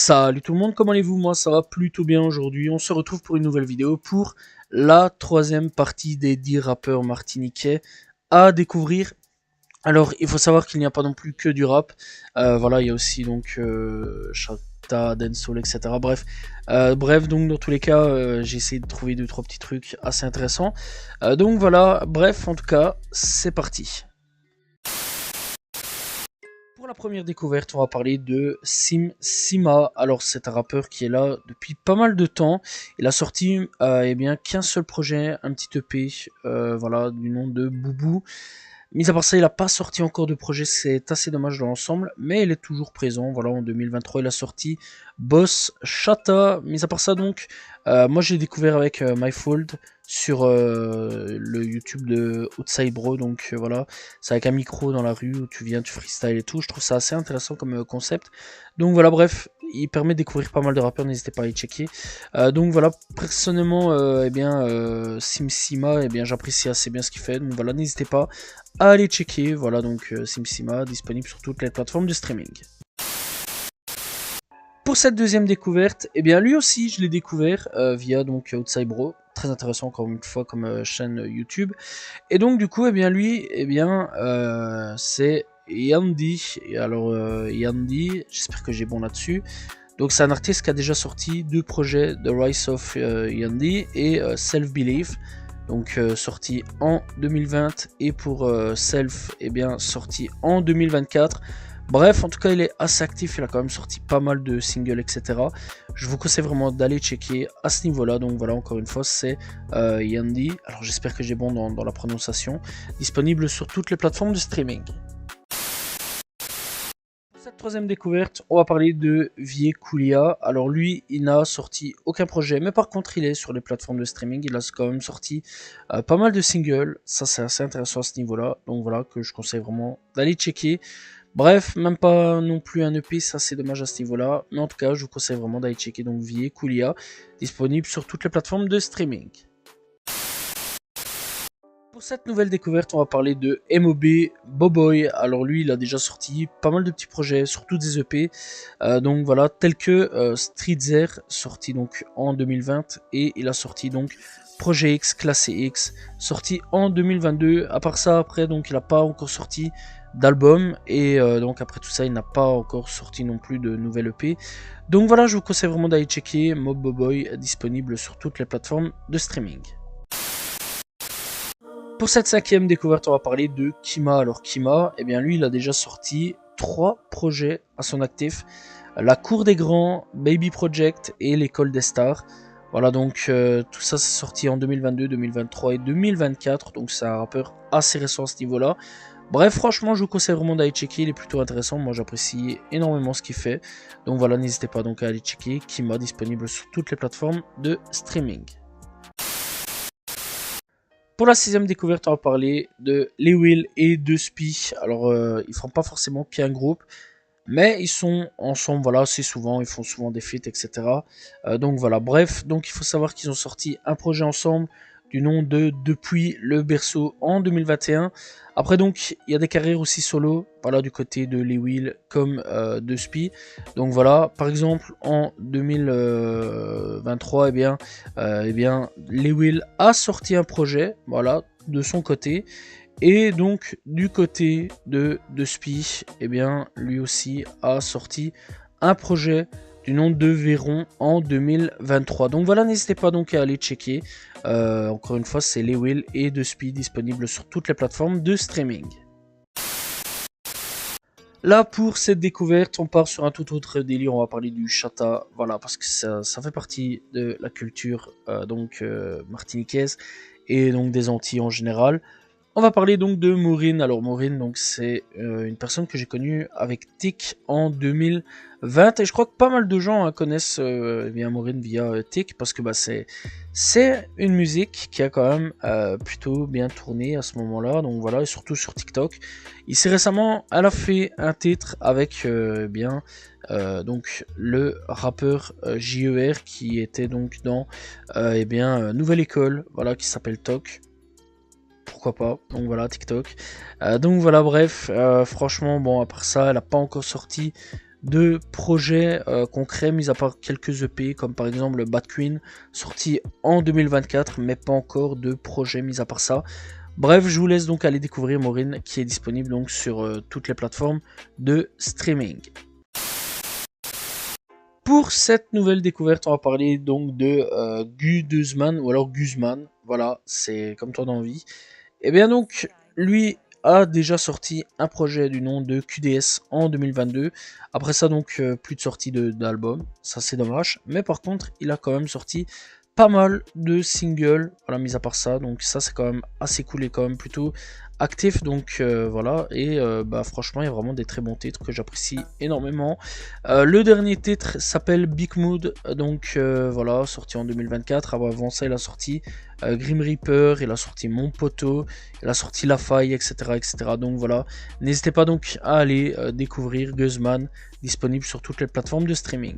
Salut tout le monde, comment allez-vous? Moi ça va plutôt bien aujourd'hui. On se retrouve pour une nouvelle vidéo pour la troisième partie des 10 rappeurs martiniquais à découvrir. Alors il faut savoir qu'il n'y a pas non plus que du rap. Voilà, il y a aussi donc Chata, Dancehall, etc. Bref, donc dans tous les cas, j'ai essayé de trouver 2-3 petits trucs assez intéressants. Donc voilà, bref, en tout cas, c'est parti. Pour la première découverte, on va parler de Sim Sima. Alors, c'est un rappeur qui est là depuis pas mal de temps. Il a sorti eh bien qu'un seul projet, un petit EP, voilà, du nom de Boubou. Mis à part ça, il n'a pas sorti encore de projet, c'est assez dommage dans l'ensemble, mais il est toujours présent. Voilà, en 2023, il a sorti Boss Chata. Mis à part ça, donc, moi j'ai découvert avec MyFold sur le YouTube de Outside Bro. Donc voilà, c'est avec un micro dans la rue où tu viens, tu freestyle et tout. Je trouve ça assez intéressant comme concept. Donc voilà, bref, il permet de découvrir pas mal de rappeurs, n'hésitez pas à y checker. Donc voilà, personnellement, eh bien, SimSima, eh bien, j'apprécie assez bien ce qu'il fait. Donc voilà, n'hésitez pas à aller checker. Voilà, donc SimSima, disponible sur toutes les plateformes de streaming. Pour cette deuxième découverte, eh bien, lui aussi, je l'ai découvert via donc Outside Bro. Très intéressant encore une fois comme chaîne YouTube. Et donc du coup, eh bien, lui, eh bien, c'est Yandy. Et alors, Yandy, j'espère que j'ai bon là-dessus. Donc c'est un artiste qui a déjà sorti 2 projets, The Rise of Yandy et Self Belief. Donc sorti en 2020 et pour Self, eh bien sorti en 2024. Bref, en tout cas, il est assez actif, il a quand même sorti pas mal de singles, etc. Je vous conseille vraiment d'aller checker à ce niveau-là. Donc voilà, encore une fois, c'est Yandy. Alors j'espère que j'ai bon dans la prononciation. Disponible sur toutes les plateformes de streaming. Cette troisième découverte, on va parler de Vie Kulia. Alors lui, il n'a sorti aucun projet, mais par contre, il est sur les plateformes de streaming. Il a quand même sorti pas mal de singles. Ça, c'est assez intéressant à ce niveau-là. Donc voilà, que je conseille vraiment d'aller checker. Bref, même pas non plus un EP, ça c'est dommage à ce niveau-là. Mais en tout cas, je vous conseille vraiment d'aller checker donc Vie Kulia, disponible sur toutes les plateformes de streaming. Pour cette nouvelle découverte, on va parler de MOB Boboy. Alors lui, il a déjà sorti pas mal de petits projets, surtout des EP. Donc voilà, tels que Streetzer, sorti donc en 2020, et il a sorti donc Projet X, Classé X, sorti en 2022. À part ça, après, donc il n'a pas encore sorti d'album, et donc après tout ça, il n'a pas encore sorti non plus de nouvelles EP. Donc voilà, je vous conseille vraiment d'aller checker Mob Boboy, disponible sur toutes les plateformes de streaming. Pour cette cinquième découverte, on va parler de Kima. Alors Kima, eh bien lui, il a déjà sorti 3 projets à son actif. La Cour des Grands, Baby Project et l'École des Stars. Voilà, donc tout ça c'est sorti en 2022, 2023 et 2024. Donc c'est un rappeur assez récent à ce niveau-là. Bref, franchement, je vous conseille vraiment d'aller checker. Il est plutôt intéressant. Moi, j'apprécie énormément ce qu'il fait. Donc voilà, n'hésitez pas donc à aller checker. Kima, disponible sur toutes les plateformes de streaming. Pour la sixième découverte, on va parler de Lewil et de Spi. Alors, ils font pas forcément qu'un groupe, mais ils sont ensemble, voilà, assez souvent, ils font souvent des feats, etc. Donc voilà, bref, donc il faut savoir qu'ils ont sorti un projet ensemble du nom de Depuis le berceau en 2021. Après donc, il y a des carrières aussi solo, voilà, du côté de Lewil comme de Spi. Donc voilà, par exemple, en 2023, eh bien, Lewil a sorti un projet, voilà, de son côté. Et donc du côté de Spi, eh bien lui aussi a sorti un projet du nom de Véron en 2023. Donc voilà, n'hésitez pas donc à aller checker. Encore une fois, c'est Lewil et de Spi disponibles sur toutes les plateformes de streaming. Là, pour cette découverte, on part sur un tout autre délire. On va parler du chata, voilà, parce que ça fait partie de la culture martiniquaise et donc des Antilles en général. On va parler donc de Maureen. Alors Maureen, donc c'est une personne que j'ai connue avec Tic en 2020 et je crois que pas mal de gens connaissent bien Maureen via Tic parce que bah, c'est une musique qui a quand même plutôt bien tourné à ce moment-là. Donc voilà, et surtout sur TikTok. Ici récemment, elle a fait un titre avec donc le rappeur JER qui était donc dans Nouvelle École, voilà, qui s'appelle Toc. Pourquoi pas, donc voilà, TikTok. Donc voilà, bref, franchement, bon, à part ça, elle n'a pas encore sorti de projets concrets, mis à part quelques EP, comme par exemple le Bad Queen, sorti en 2024, mais pas encore de projet mis à part ça. Bref, je vous laisse donc aller découvrir Maureen, qui est disponible donc sur toutes les plateformes de streaming. Pour cette nouvelle découverte, on va parler donc de Guduzman, ou alors Guzman, voilà, c'est comme toi d'envie. Et bien donc, lui a déjà sorti un projet du nom de QDS en 2022. Après ça, donc, plus de sortie d'album, ça c'est dommage. Mais par contre, il a quand même sorti pas mal de singles, voilà, mis à part ça. Donc ça c'est quand même assez cool et quand même plutôt actif. Donc voilà, et bah, franchement, il y a vraiment des très bons titres que j'apprécie énormément. Le dernier titre s'appelle Big Mood, donc voilà, sorti en 2024. Avant ça, il a sorti Grim Reaper, il a sorti Mon Poteau, il a sorti La Faille, etc. etc. Donc voilà, n'hésitez pas donc à aller découvrir Guzman, disponible sur toutes les plateformes de streaming.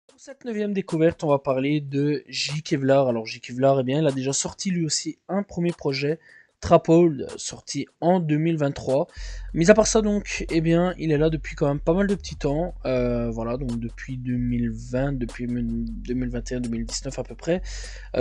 Pour cette neuvième découverte, on va parler de J. Kevlar. Alors J. Kevlar, eh bien, il a déjà sorti lui aussi un premier projet, Traphold, sorti en 2023. Mis à part ça, donc, eh bien, il est là depuis quand même pas mal de petits temps. Voilà, donc depuis 2020, depuis 2021, 2019 à peu près.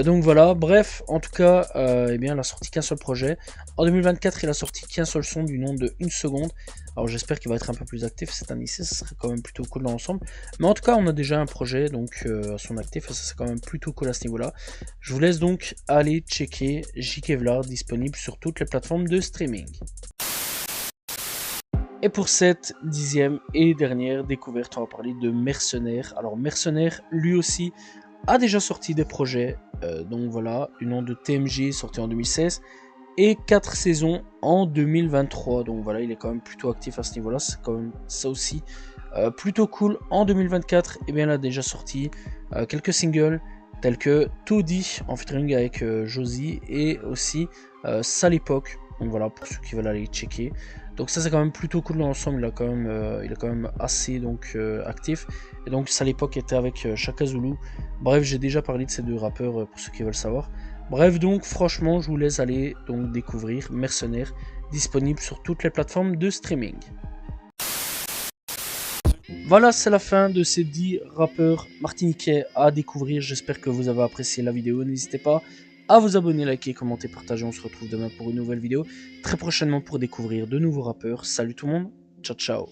Donc voilà, bref, en tout cas, eh bien, il a sorti qu'un seul projet. En 2024, il a sorti qu'un seul son du nom de 1 seconde. Alors j'espère qu'il va être un peu plus actif cette année-ci, ça serait quand même plutôt cool dans l'ensemble. Mais en tout cas, on a déjà un projet donc à son actif, et ça c'est quand même plutôt cool à ce niveau-là. Je vous laisse donc aller checker J. Kevlar, disponible sur toutes les plateformes de streaming. Et pour cette 10e et dernière découverte, on va parler de Mercenaire. Alors Mercenaire, lui aussi, a déjà sorti des projets, donc voilà, du nom de TMG, sorti en 2016, et 4 saisons en 2023. Donc voilà, il est quand même plutôt actif à ce niveau-là, c'est quand même ça aussi plutôt cool. En 2024, et bien, il a déjà sorti quelques singles tels que Toddy en featuring avec Josie, et aussi Sale Époque. Donc voilà, pour ceux qui veulent aller checker. Donc ça c'est quand même plutôt cool dans l'ensemble, il est quand même assez donc actif. Et donc Sale Époque était avec Shaka Zulu. Bref, j'ai déjà parlé de ces deux rappeurs pour ceux qui veulent savoir. Bref, donc franchement, je vous laisse aller donc découvrir Mercenaire, disponible sur toutes les plateformes de streaming. Voilà, c'est la fin de ces 10 rappeurs martiniquais à découvrir. J'espère que vous avez apprécié la vidéo. N'hésitez pas à vous abonner, liker, commenter, partager. On se retrouve demain pour une nouvelle vidéo. Très prochainement pour découvrir de nouveaux rappeurs. Salut tout le monde. Ciao, ciao.